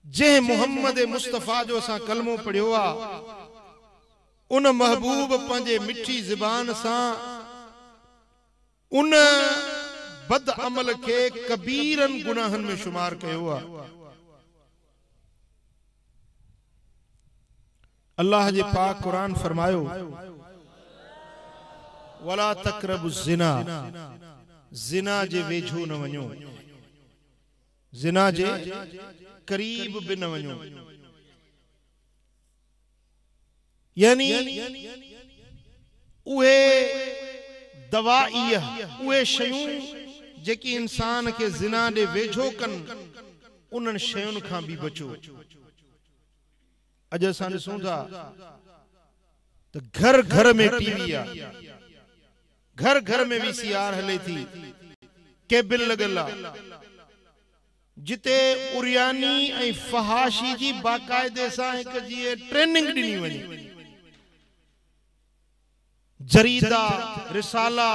जे मोहम्मद मुस्तफा जो असा कलमो पढ़ियो आ उन महबूब पंजे मिठी ज़बान सा उन बद अमल के कबीरन गुनाहन में शुमार कयो आ। अल्लाह जे पाक कुरान फरमायो वला तक़रबु ज़िना, ज़िना जे वेझो न वञो, ज़िना जे करीब भी न वञो। यानी उहे दवाइया उहे शयूं जेकी इंसान के ज़िना दे वेझो कन उन्हनि शयुनि खां भी बचो। अज असां ॾिसूं था तो घर घर में टीवी आ, घर घर में वीसीआर हले थी, केबल लगल आ, जिते उरियानी ऐं फहाशी जी बाकायदे सां हिक जी ट्रेनिंग ॾिनी वञे। जरीदा रिसाला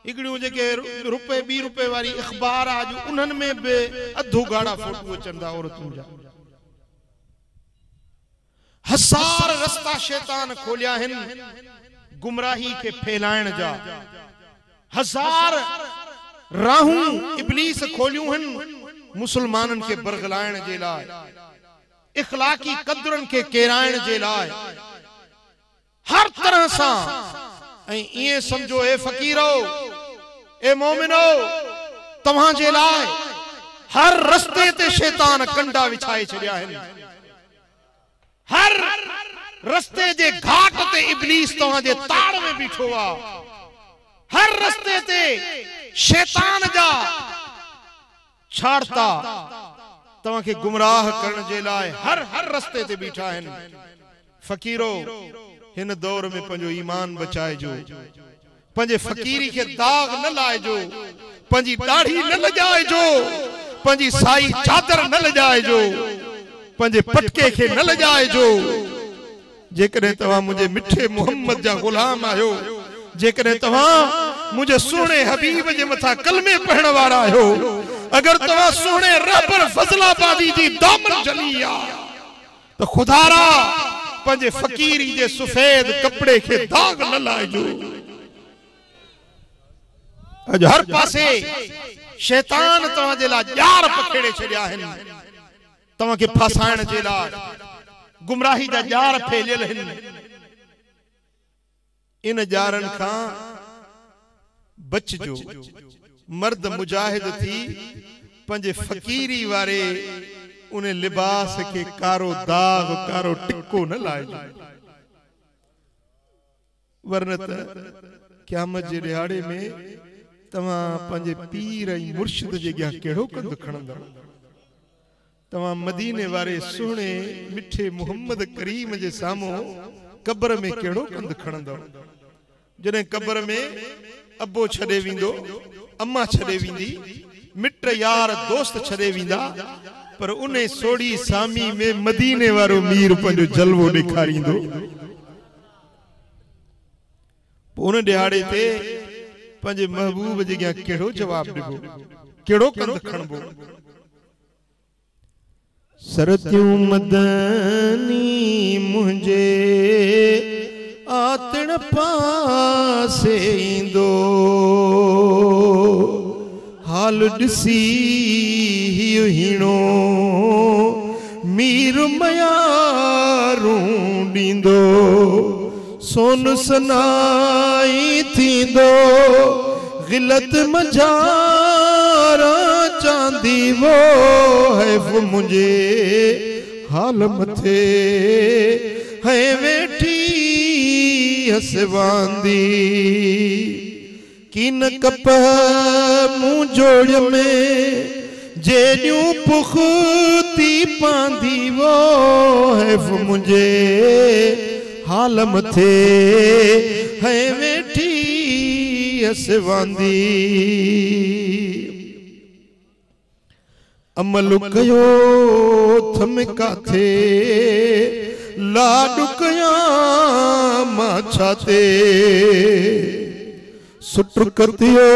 हिकिड़ियूं जेके रुपए ॿी रुपए वारी अखबार आज उन्हनि में भी अधो गाड़ा फोटो अचनि था औरतुनि जा। हज़ार रस्ता शैतान खोलिया आहिनि गुमराही के फैलाइण जा, हज़ार राहूं इब्लीस खोलियूं आहिनि मुसलमानन के बरगलाइण जे लाइ, इखलाकी कदरन के केराइण जे लाइ, हर तरह सां। ऐं इए समझो ए फकीरो ए मोमिनो तव्हां जे लाइ हर रस्ते ते शैतान कंडा विछाए छड़िया आहिनि। हर रस्ते जे घाट ते इब्लीस तव्हां जे ताड़ में बीठो आ। हर रस्ते ते शैतान जा छाड़ता तव्हां के गुमराह करण जे लाइ हर हर रस्ते ते बीठा आहिनि। फकीरो हिन दौर में पंजो ईमान बचाइजो, पंजे फकीरी के दाग न लाइजो, पंजी दाढ़ी न लजाइजो, पंजी साई चादर न लजाइजो, पंजे पटके के न लजाइजो। जेकॾहिं तव्हां मुझे मिठे मोहम्मद जा गुलाम आयो, जेकॾहिं तव्हां मुझे सुहिणे हबीब जे मथा कलमे पढ़ण वारा आयो, अगर तव्हां सुहिणे रहबर फज़लाबादी जी दामन जली आ तो खुदारा पंजे फकीरी जे सफेद कपड़े के दाग न लाइजो। अज हर पासे शैतान तव्हां जे लाइ जार पखेड़े छड़िया आहिनि, तव्हां के फसाइण जे लाइ गुमराही जा जार फैलियल आहिनि। इन जारन खां बचजो। मर्द मुजाहिद थी पंजे फकीरी वारे उन लिबास के कारो दाग कारो टिक्को न लाइजो, वरन क़यामत जे दिहाड़े में तव्हां पंजे पीर ऐं मुर्शिद जे अॻियां कहिड़ो कंद खणंदव। तव्हां मदीने वारे सुहिणे मिठे मोहम्मद करीम जे साम्हूं कब्र में कहिड़ो कंद खणंदव। जॾहिं कब्र में अबो छॾे वेंदो, अम्मा छॾे वेंदी, मिट यार दोस्त छॾे वेंदा, पर उन्हें सोड़ी सामी में मदीने वारो मीर पंजो जलवो ॾेखारींदो। उन दिहाड़े ते पंजे महबूब जे अॻियां कहिड़ो जवाब ॾिबो, कहिड़ो कंद खणबो। सरतियूं मदनी मुंहिंजे आतण पासे ईंदो, हाल ॾिसी हियो हीणो मीर मयारूं ॾींदो, सोन सनाई थींदो गिलत मझारा चांदी वो हैफ मुझे हाल मथे है वेठी हसवांदी, किन कप मुंह जोड़ में जेड़ियूं पुख्ती पांदी वो हैफ मुझे हाल मथे है वेठी हसवांदी। अमल कयो थम काथे लाडू कया मां छाते, सुट कतियो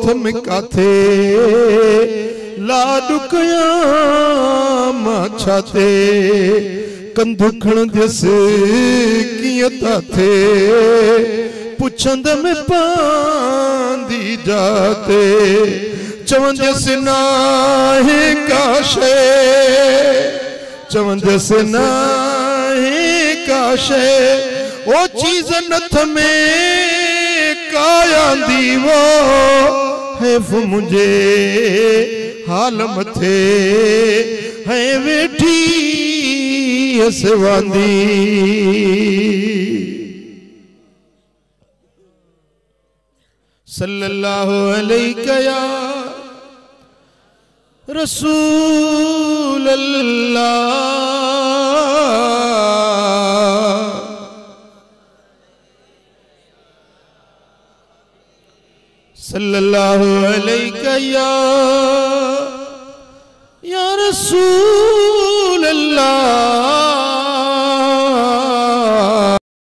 थम काथे लाडू कयां छाते कंदुखण दिस किया थे पुछंद में पांदी जाते चवंदस नाहे काशे चवंदस नाहे काशे ओ चीज नथ में काया दीवो है मुझे हाल मथे है वेठी हसवांदी सल्लल्लाहु अलैहि या रसूल अल्लाह सल्लल्लाहु अलैहि या रसूल अल्लाह